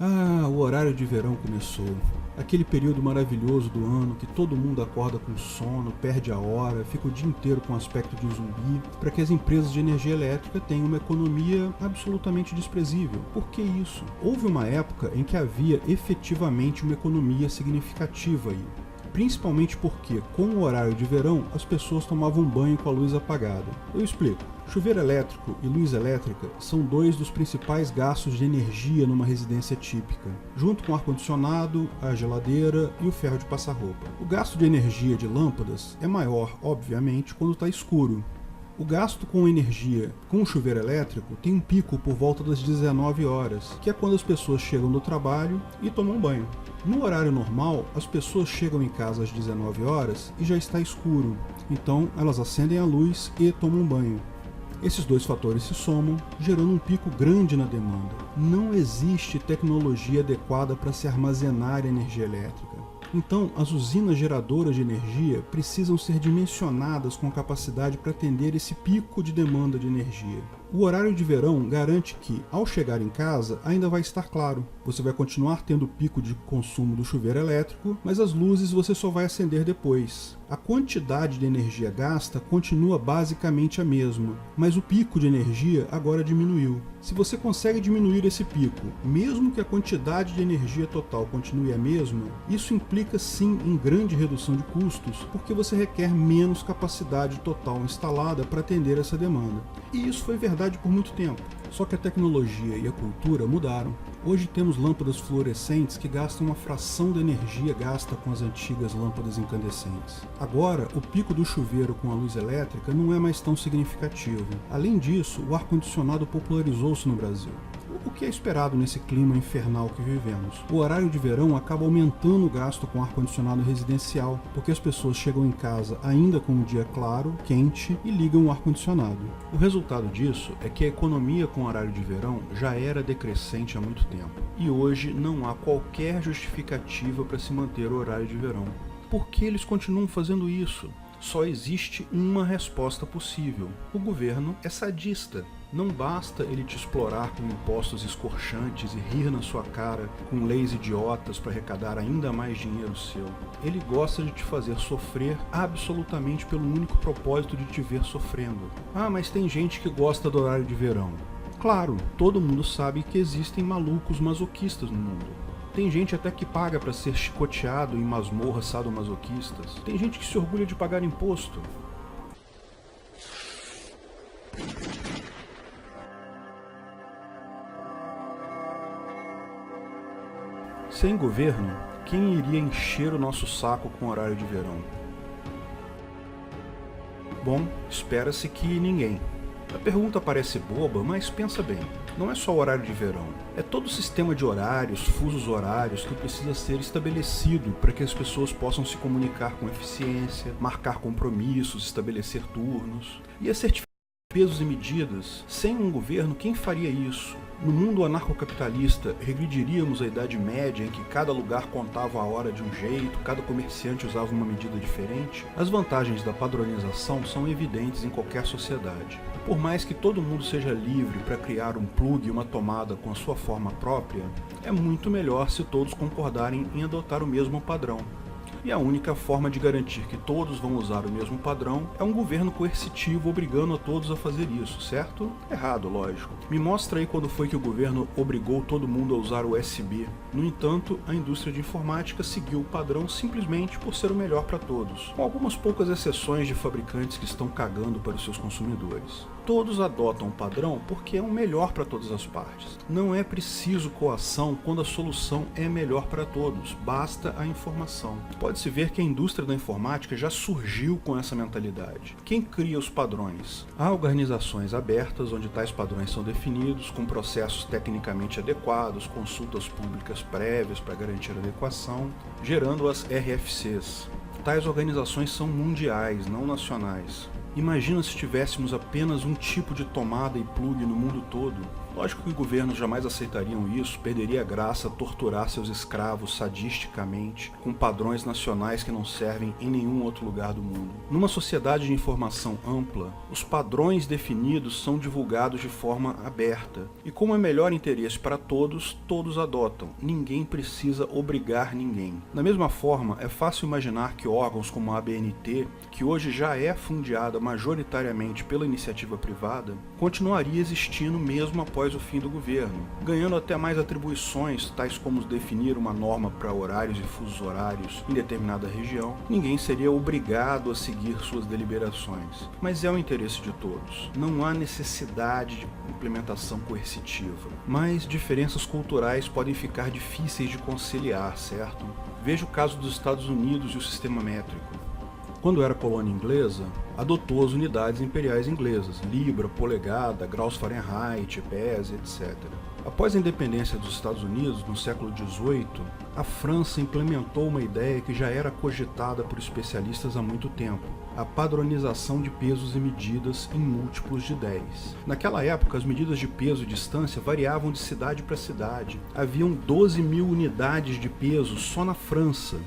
Ah, o horário de verão começou. Aquele período maravilhoso do ano que todo mundo acorda com sono, perde a hora, fica o dia inteiro com aspecto de zumbi, para que as empresas de energia elétrica tenham uma economia absolutamente desprezível. Por que isso? Houve uma época em que havia efetivamente uma economia significativa aí. Principalmente porque, com o horário de verão, as pessoas tomavam banho com a luz apagada. Eu explico. Chuveiro elétrico e luz elétrica são dois dos principais gastos de energia numa residência típica, junto com o ar-condicionado, a geladeira e o ferro de passar roupa. O gasto de energia de lâmpadas é maior, obviamente, quando está escuro. O gasto com energia com o chuveiro elétrico tem um pico por volta das 19 horas, que é quando as pessoas chegam do trabalho e tomam banho. No horário normal, as pessoas chegam em casa às 19 horas e já está escuro, então elas acendem a luz e tomam banho. Esses dois fatores se somam, gerando um pico grande na demanda. Não existe tecnologia adequada para se armazenar energia elétrica. Então, as usinas geradoras de energia precisam ser dimensionadas com capacidade para atender esse pico de demanda de energia. O horário de verão garante que, ao chegar em casa, ainda vai estar claro. Você vai continuar tendo o pico de consumo do chuveiro elétrico, mas as luzes você só vai acender depois. A quantidade de energia gasta continua basicamente a mesma, mas o pico de energia agora diminuiu. Se você consegue diminuir esse pico, mesmo que a quantidade de energia total continue a mesma, isso implica sim em grande redução de custos, porque você requer menos capacidade total instalada para atender essa demanda. E isso foi verdade por muito tempo. Só que a tecnologia e a cultura mudaram. Hoje temos lâmpadas fluorescentes que gastam uma fração da energia gasta com as antigas lâmpadas incandescentes. Agora, o pico do chuveiro com a luz elétrica não é mais tão significativo. Além disso, o ar-condicionado popularizou-se no Brasil. O que é esperado nesse clima infernal que vivemos? O horário de verão acaba aumentando o gasto com ar-condicionado residencial, porque as pessoas chegam em casa ainda com o dia claro, quente e ligam o ar-condicionado. O resultado disso é que a economia com horário de verão já era decrescente há muito tempo, e hoje não há qualquer justificativa para se manter o horário de verão. Por que eles continuam fazendo isso? Só existe uma resposta possível. O governo é sadista. Não basta ele te explorar com impostos escorchantes e rir na sua cara com leis idiotas para arrecadar ainda mais dinheiro seu. Ele gosta de te fazer sofrer absolutamente pelo único propósito de te ver sofrendo. Ah, mas tem gente que gosta do horário de verão. Claro, todo mundo sabe que existem malucos masoquistas no mundo. Tem gente até que paga para ser chicoteado em masmorras sadomasoquistas. Tem gente que se orgulha de pagar imposto. Sem governo, quem iria encher o nosso saco com horário de verão? Bom, espera-se que ninguém. A pergunta parece boba, mas pensa bem. Não é só o horário de verão. É todo o sistema de horários, fusos horários, que precisa ser estabelecido para que as pessoas possam se comunicar com eficiência, marcar compromissos, estabelecer turnos. E a certificação de pesos e medidas, sem um governo, quem faria isso? No mundo anarcocapitalista, regrediríamos à Idade Média em que cada lugar contava a hora de um jeito, cada comerciante usava uma medida diferente? As vantagens da padronização são evidentes em qualquer sociedade. Por mais que todo mundo seja livre para criar um plug e uma tomada com a sua forma própria, é muito melhor se todos concordarem em adotar o mesmo padrão. E a única forma de garantir que todos vão usar o mesmo padrão é um governo coercitivo obrigando a todos a fazer isso, certo? Errado, lógico. Me mostra aí quando foi que o governo obrigou todo mundo a usar o USB. No entanto, a indústria de informática seguiu o padrão simplesmente por ser o melhor para todos, com algumas poucas exceções de fabricantes que estão cagando para os seus consumidores. Todos adotam o padrão porque é o melhor para todas as partes. Não é preciso coação quando a solução é melhor para todos, basta a informação. Pode-se ver que a indústria da informática já surgiu com essa mentalidade. Quem cria os padrões? Há organizações abertas onde tais padrões são definidos, com processos tecnicamente adequados, consultas públicas prévias para garantir a adequação, gerando as RFCs. Tais organizações são mundiais, não nacionais. Imagina se tivéssemos apenas um tipo de tomada e plug no mundo todo. Lógico que governos jamais aceitariam isso, perderia a graça torturar seus escravos sadisticamente, com padrões nacionais que não servem em nenhum outro lugar do mundo. Numa sociedade de informação ampla, os padrões definidos são divulgados de forma aberta, e como é melhor interesse para todos, todos adotam. Ninguém precisa obrigar ninguém. Da mesma forma, é fácil imaginar que órgãos como a ABNT, que hoje já é fundeada majoritariamente pela iniciativa privada, continuaria existindo mesmo após o fim do governo, ganhando até mais atribuições, tais como definir uma norma para horários e fusos horários em determinada região. Ninguém seria obrigado a seguir suas deliberações, mas é o interesse de todos. Não há necessidade de implementação coercitiva, mas diferenças culturais podem ficar difíceis de conciliar, certo? Veja o caso dos Estados Unidos e o sistema métrico. Quando era colônia inglesa, adotou as unidades imperiais inglesas, libra, polegada, graus Fahrenheit, pés, etc. Após a independência dos Estados Unidos, no século XVIII, a França implementou uma ideia que já era cogitada por especialistas há muito tempo: a padronização de pesos e medidas em múltiplos de 10. Naquela época, as medidas de peso e distância variavam de cidade para cidade. Haviam 12.000 unidades de peso só na França.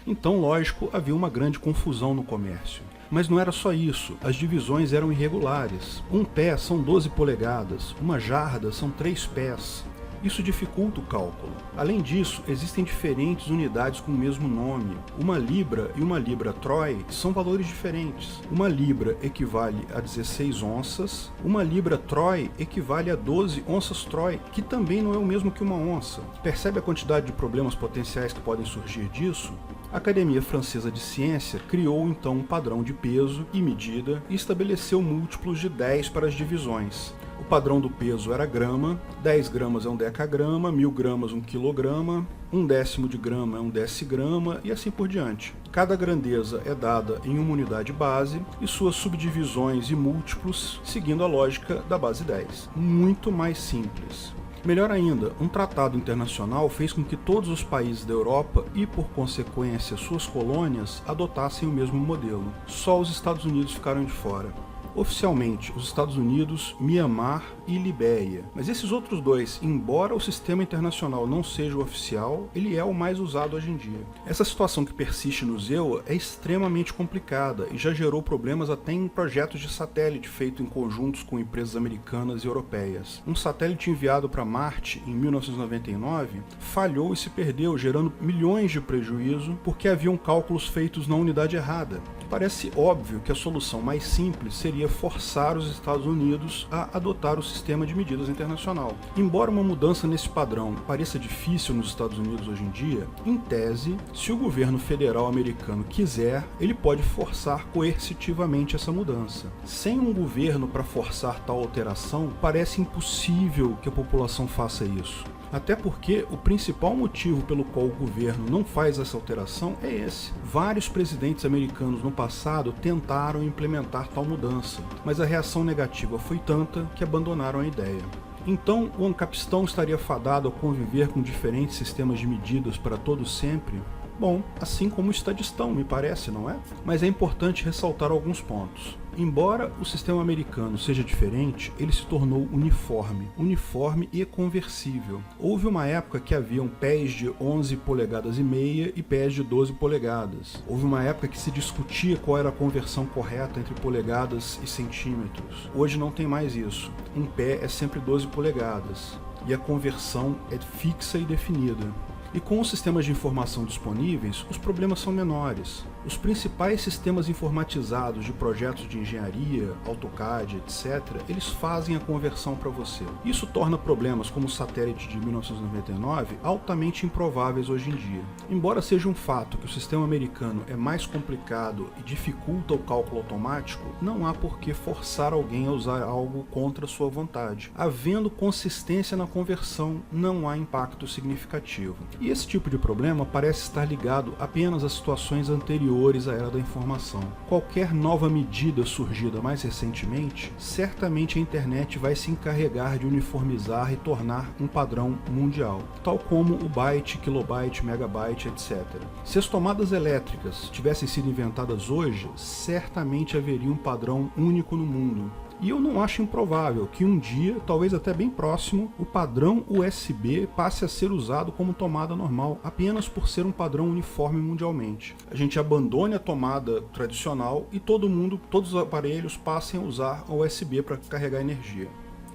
Então, lógico, havia uma grande confusão no comércio. Mas não era só isso, as divisões eram irregulares. Um pé são 12 polegadas, uma jarda são 3 pés. Isso dificulta o cálculo. Além disso, existem diferentes unidades com o mesmo nome. Uma libra e uma libra troy são valores diferentes. Uma libra equivale a 16 onças, uma libra troy equivale a 12 onças troy, que também não é o mesmo que uma onça. Percebe a quantidade de problemas potenciais que podem surgir disso? A Academia Francesa de Ciência criou então um padrão de peso e medida e estabeleceu múltiplos de 10 para as divisões. O padrão do peso era grama, 10 gramas é um decagrama, 1000 gramas um quilograma, 1/10 de grama é um decigrama e assim por diante. Cada grandeza é dada em uma unidade base e suas subdivisões e múltiplos seguindo a lógica da base 10. Muito mais simples. Melhor ainda, um tratado internacional fez com que todos os países da Europa e, por consequência, suas colônias adotassem o mesmo modelo. Só os Estados Unidos ficaram de fora. Oficialmente, os Estados Unidos, Mianmar e Libéria. Mas esses outros dois, embora o sistema internacional não seja o oficial, ele é o mais usado hoje em dia. Essa situação que persiste no ZEUA é extremamente complicada e já gerou problemas até em projetos de satélite feito em conjuntos com empresas americanas e europeias. Um satélite enviado para Marte em 1999 falhou e se perdeu, gerando milhões de prejuízo porque haviam cálculos feitos na unidade errada. Parece óbvio que a solução mais simples seria forçar os Estados Unidos a adotar o sistema de medidas internacional. Embora uma mudança nesse padrão pareça difícil nos Estados Unidos hoje em dia, em tese, se o governo federal americano quiser, ele pode forçar coercitivamente essa mudança. Sem um governo para forçar tal alteração, parece impossível que a população faça isso. Até porque o principal motivo pelo qual o governo não faz essa alteração é esse. Vários presidentes americanos no passado tentaram implementar tal mudança, mas a reação negativa foi tanta que abandonaram a ideia. Então, o Ancapistão estaria fadado a conviver com diferentes sistemas de medidas para todo sempre? Bom, assim como o estadistão, me parece, não é? Mas é importante ressaltar alguns pontos. Embora o sistema americano seja diferente, ele se tornou uniforme e conversível. Houve uma época que haviam pés de 11 polegadas e meia e pés de 12 polegadas. Houve uma época que se discutia qual era a conversão correta entre polegadas e centímetros. Hoje não tem mais isso. Um pé é sempre 12 polegadas e a conversão é fixa e definida. E com os sistemas de informação disponíveis, os problemas são menores. Os principais sistemas informatizados de projetos de engenharia, AutoCAD, etc., eles fazem a conversão para você. Isso torna problemas como o satélite de 1999 altamente improváveis hoje em dia. Embora seja um fato que o sistema americano é mais complicado e dificulta o cálculo automático, não há por que forçar alguém a usar algo contra sua vontade. Havendo consistência na conversão, não há impacto significativo. E esse tipo de problema parece estar ligado apenas a situações anteriores à era da informação. Qualquer nova medida surgida mais recentemente, certamente a internet vai se encarregar de uniformizar e tornar um padrão mundial, tal como o byte, kilobyte, megabyte, etc. Se as tomadas elétricas tivessem sido inventadas hoje, certamente haveria um padrão único no mundo. E eu não acho improvável que um dia, talvez até bem próximo, o padrão USB passe a ser usado como tomada normal, apenas por ser um padrão uniforme mundialmente. A gente abandone a tomada tradicional e todos os aparelhos passem a usar a USB para carregar energia.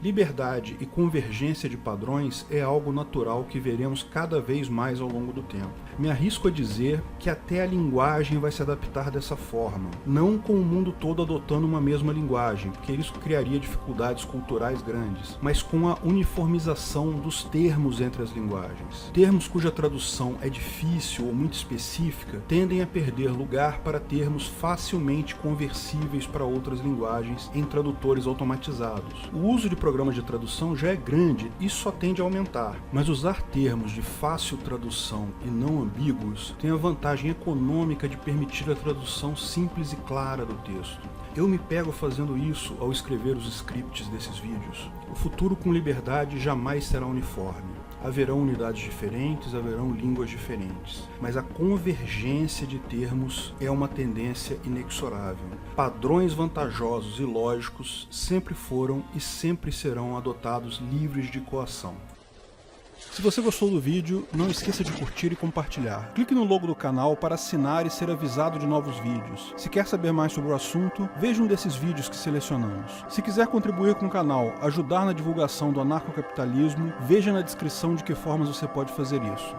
Liberdade e convergência de padrões é algo natural que veremos cada vez mais ao longo do tempo. Me arrisco a dizer que até a linguagem vai se adaptar dessa forma, não com o mundo todo adotando uma mesma linguagem, porque isso criaria dificuldades culturais grandes, mas com a uniformização dos termos entre as linguagens. Termos cuja tradução é difícil ou muito específica tendem a perder lugar para termos facilmente conversíveis para outras linguagens em tradutores automatizados. O uso de programas de tradução já é grande e só tende a aumentar, mas usar termos de fácil tradução e não ambíguos tem a vantagem econômica de permitir a tradução simples e clara do texto. Eu me pego fazendo isso ao escrever os scripts desses vídeos. O futuro com liberdade jamais será uniforme. Haverão unidades diferentes, haverão línguas diferentes, mas a convergência de termos é uma tendência inexorável. Padrões vantajosos e lógicos sempre foram e sempre serão adotados livres de coação. Se você gostou do vídeo, não esqueça de curtir e compartilhar. Clique no logo do canal para assinar e ser avisado de novos vídeos. Se quer saber mais sobre o assunto, veja um desses vídeos que selecionamos. Se quiser contribuir com o canal, ajudar na divulgação do anarcocapitalismo, veja na descrição de que formas você pode fazer isso.